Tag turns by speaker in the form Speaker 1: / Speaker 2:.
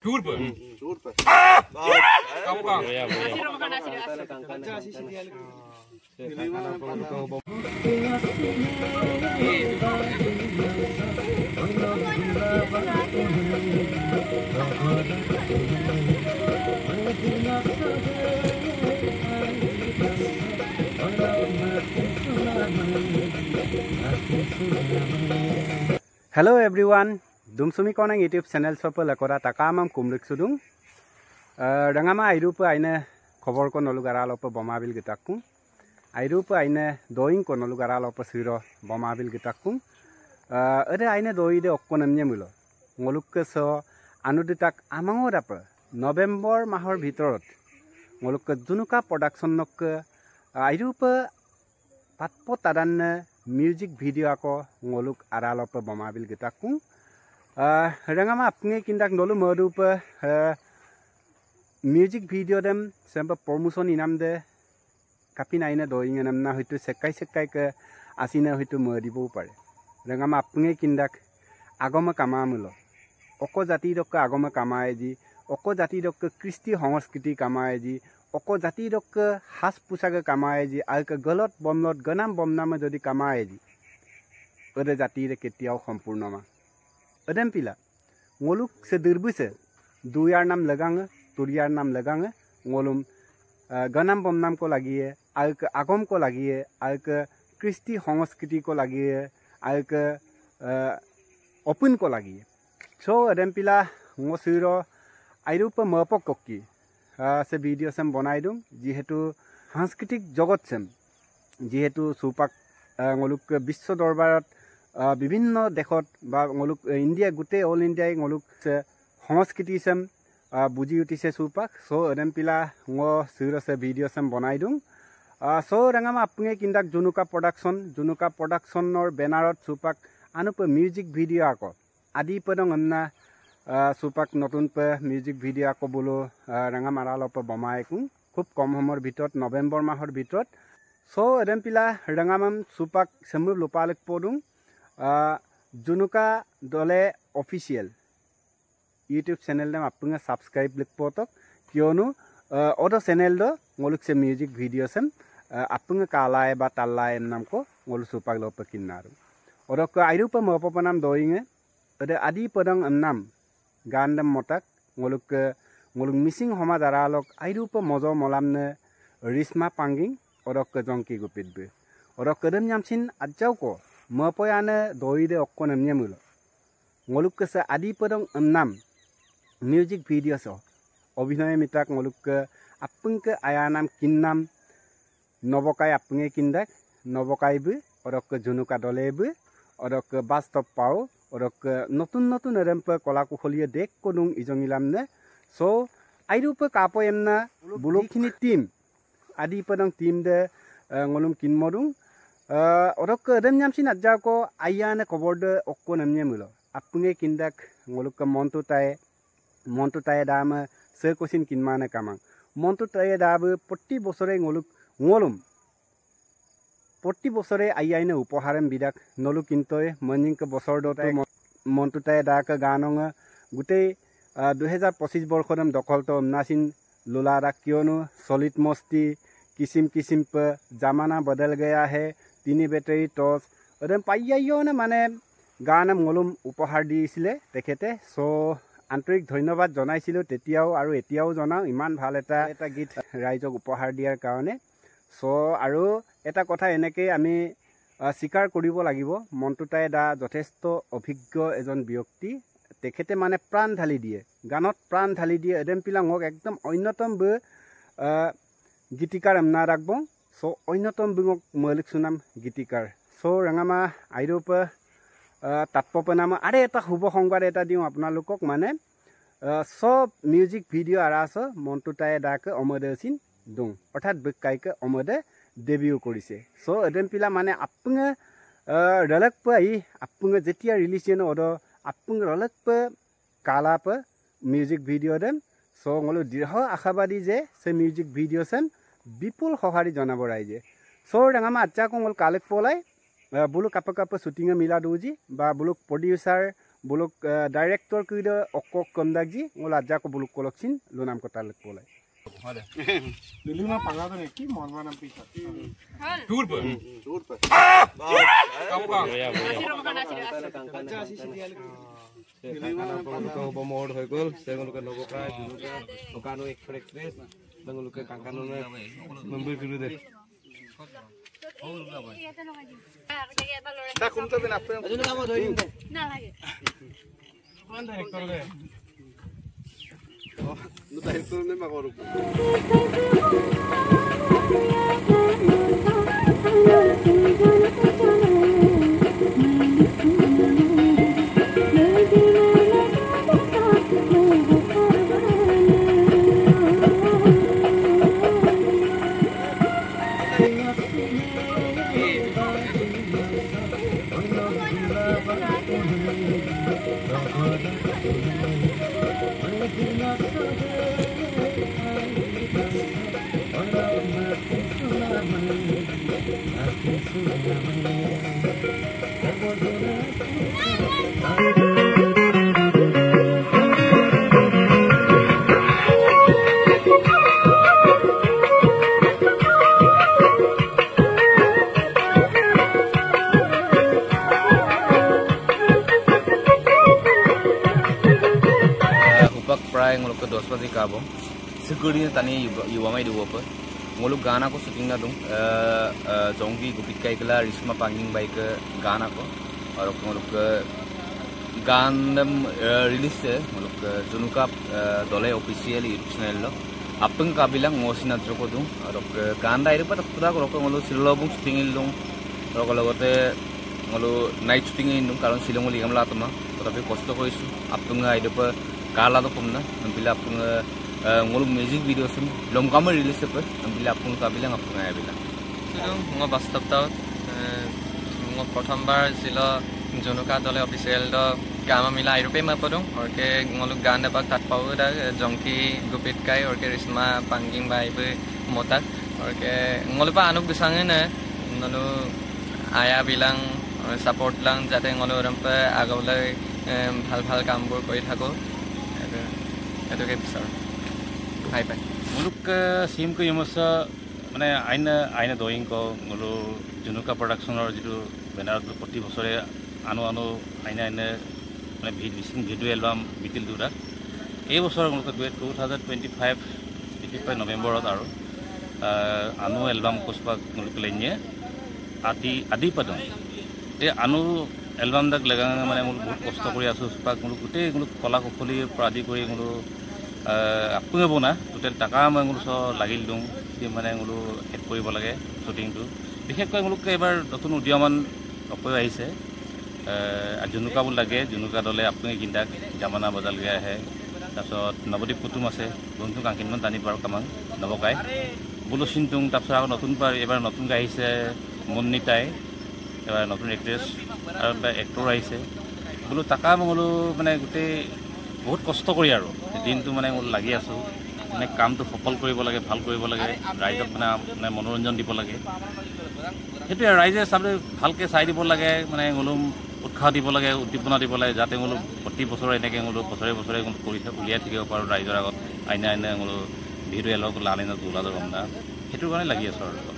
Speaker 1: Tour पर
Speaker 2: Hello everyone, Dumsumi Konang YouTube channel sopa lakora takamam kumrik sudung. Dangama airupa aine khobor ko nolugara lopa bomabil gitakku. Airupa aine doing ko nolugara lopa siro bomabil gitakku. Ade aine doi de okkonamnya mulo. Ngolukke so anuditak amangorapa November mahor bhitorot. Ngolukke Junuka production nok airupa patpo tadanne music video ako ngoluk aralopa bomabil gitakku. Rangama apne kindak nolu modupa music video dem sempa promotion inam de kapina ina doing enam na hoitu sekai ke asina hoitu modibo pare. Rangama apne kindak agoma kamamulo. Oko jati dokka agoma kamaeji, oko jati dokka Kristi সংস্কৃতি kamaeji, oko jati dokka has pusaga kamaeji, alka galot bomlot ganam bomnama jodi kamaeji. Ode jati re ketiau sampurnama. Odem pila ngoluk se dirbuse duyar nam lagang turiyar nam lagang ngolum ganam bomnam ko lagiye alka agom ko lagiye alka Kristi সংস্কৃতি ko lagiye alka open ko lagiye. So odem pila ngosiro airupa mapok kokki se video sem bonai dung jihetu সাংস্কৃতিক জগত sem jihetu supak ngoluk বিশ্ব দরবারত বিভিন্ন দেশত বা ngoluk India গুটে all ইন্ডিয়াই ngoluk সংস্কৃতি sem বুজি উঠিছে সুপাক so odem pila ngo siro se video sem bonai dung so rangama apne kindak Junuka production or bannerot supak anupa music video ako adi podong amna supak notun pe music video ako bolo rangama aralopa bomai ku খুব কম সময়ৰ ভিতৰত নৱেম্বৰ মাহৰ ভিতৰত so Adam পিলা ৰঙামাম সুপাক সমুৰ লোপালক পদুং Junuka দলে official YouTube channel নাম আপুনি subscribe লিখপতক কিয়নো auto channel দ ngoluk se music video sem আপুনি কালায় বা তালায় নামকো ngol supak lopa kinnaru orok airupa mopopanam doinge ade adi podang nam gandam motak ngoluk missing homa daralok airupa mojo molamne risma panging orok jongki gupitbe orok kedem nyamsin ajau ko mopoyane doide okkonam nyamulo ngoluk se adi podong nam music video so obhinoy mitak ngoluk apungke ayanam kinnam nobokai apunge kindak nobokaibu orok Junuka dolebe orok bastop pao orok notun rempa kolaku kholiye dek kodung ijongilamne so airupa kapo emna bulokini team adi padang team de ngolum kinmodung orok dem nyamsin ajja ko ayane koborde okko namnya mulo apunge kindak ngoluk montu tae dama se kosin kinmane kamang montu tae dabu potti bosore ngolum potti bosore ayane upoharem bidak nolu kintoy manjing ke bosor dote montu tae da ka ganonga gutei 2025 বর্ষরম দখলতো নাসিন লুলারা কিয়নো solid মস্তি কিসিম पे জামানা বদল गया है 3 battery toss ওদম পাইয়াইও না মানে Ghanim ngolum উপহার দিছিলে তেখেতে সো আন্তৰিক ধন্যবাদ জনাইছিলো তেতিয়াও আৰু এতিয়াও জনাও ইমান ভাল এটা গীত ৰাইজক উপহাৰ দিয়াৰ কাৰণে সো আৰু এটা কথা এনেকে আমি স্বীকাৰ কৰিব লাগিব মন্টুতাই দা যথেষ্ট অভিজ্ঞ এজন ব্যক্তি তেখেতে মানে প্ৰাণ ঢালি দিয়ে গানত প্ৰাণ ঢালি দিয়ে এডম পিলাঙক একদম অন্যতম গীতিকাৰ আমনা ৰাখব সো অন্যতম বিঙক মলিক সুনাম গীতিকাৰ সো ৰঙামা আইৰোপা তাৎপপনাম আৰে এটা শুভ সংবাদ এটা দিওঁ আপোনালোকক মানে সব মিউজিক ভিডিও আৰাছ মন্টুতাই দাকে অমদেচিন দুং অৰ্থাৎ বেকাইকে অমদে ডেবিউ কৰিছে সো এডম পিলা মানে আপুনি ৰলক পাই আপুনি যেতিয়া release অদ apung rolak pe kala pe music video dem so ngolo dirho akhabadi je se music video sem bipul hohari janabo raije so rangama acha ko ngol kalek polai bulu kapaka pe shooting mila doji ba bulu producer buluk director kuda okok kamdak ji ngol aja ko buluk koloksin lunam ko talek polai
Speaker 1: dulu mah pangga tuh neki mohon mana pisah
Speaker 3: Dur per.
Speaker 4: Kalau pemodal hekul, saya ngelukan logo kai, nukano ekspres, ngelukan kangkanonnya membeli dulu deh.
Speaker 1: tak kumta bin apa yang
Speaker 4: Aja kamu doain deh.
Speaker 1: mana direktur deh
Speaker 4: Lu tak itu nih mak orang. Ngolok ke 10 baju kabung, segera tani yuwa mai dua apa, ngolok gana ko shooting na dong, jonggi gupit kai kela risma panging baik ke gana ko, और ngolok ke gandam release है, ngolok ke junuka dole official YouTube channel lo, apeng kabilang ngosin antro ko dong, और ganda itu pada putra ko ngolok silobung shooting ilong, और kalau te ngolok night shooting ilong, kalau silong ngolok gamla tama, tapi kosto ko isu, apeng itu pa Kala to pun na, nampila apung ngolok music video sim, lom kamar release apa, nampila apung kabilang apung ayah bilang.
Speaker 5: Sedang ngop bastap tau, ngop pertama bar sila Junuka dole official do kama mila Europe ma padong, orke ngolok ganda pak tat pau da jongki gupit kai orke risma pangging bai be motak, orke ngolok pa anuk bisangin na, ngolu ayah bilang support lang jate ngolok rampe agawle hal kambur koi thako. Itu kayak besar. Hai pak.
Speaker 6: Muluk sim ko yumasa মানে আইনা drawing কওঁ বোলো জুনুকা প্ৰডাকশ্যনৰ যিটো বেনাৰত প্ৰতি বছৰে আনো আইনা মানে ভিডিঅ' এলবাম বিকিল দুটা এই বছৰ 2025 নৱেম্বৰত আৰু আনো এলবাম কোচপাক লেনিয়ে আদি পাদং এই আনো এলবাম দাক লগা মানে মোৰ বহুত কষ্ট কৰি আছো পাক মোৰ গোটেই কলা কৌশলীৰ পৰা আদি কৰি মোৰ আপুঙে বনা টোটেল টাকা মই মোৰ লাগিল দিওঁ মানে মোৰ হেড কৰিব লাগে শ্বুটিংটো বিশেষকৈ মোক এবাৰ নতুন উদীয়মান অপয় আহিছে জুনুকা বুল লাগে জুনুকা দলে আপুঙে কিন্দাক জামানা বজাল গৈ আহে তাৰপিছত নৱদ্বীপ কুটুম আছে বন্ধু কাংকিনমান টানি পাৰ কামাং নবকাই বুলো চিন্তুং তাৰপিছত আকৌ নতুন এবাৰ নতুনকৈ আহিছে মন্নিতাই এবাৰ নতুন এক্ট্ৰেছ আৰু এক্টৰ আহিছে বোলো টাকা মই মানে গোটেই বহুত কষ্ট কৰি আৰু দিনটো মানে মোৰ লাগি আছোঁ মানে কামটো সফল কৰিব লাগে ভাল কৰিব লাগে ৰাইজক মানে মনোৰঞ্জন দিব লাগে সেইটোৱে ৰাইজে চাবলৈ ভালকৈ চাই দিব লাগে মানে অলপ উৎসাহ দিব লাগে উদ্দীপনা দিব লাগে যাতে অলপ প্ৰতি বছৰে এনেকৈ অলপ বছৰে কৰি উলিয়াই থাকিব পাৰোঁ ৰাইজৰ আগত আইনা অলপ ভিডিঅ' এলক লালিনত ওলাব গম না সেইটোৰ কাৰণে লাগি আছোঁ আৰু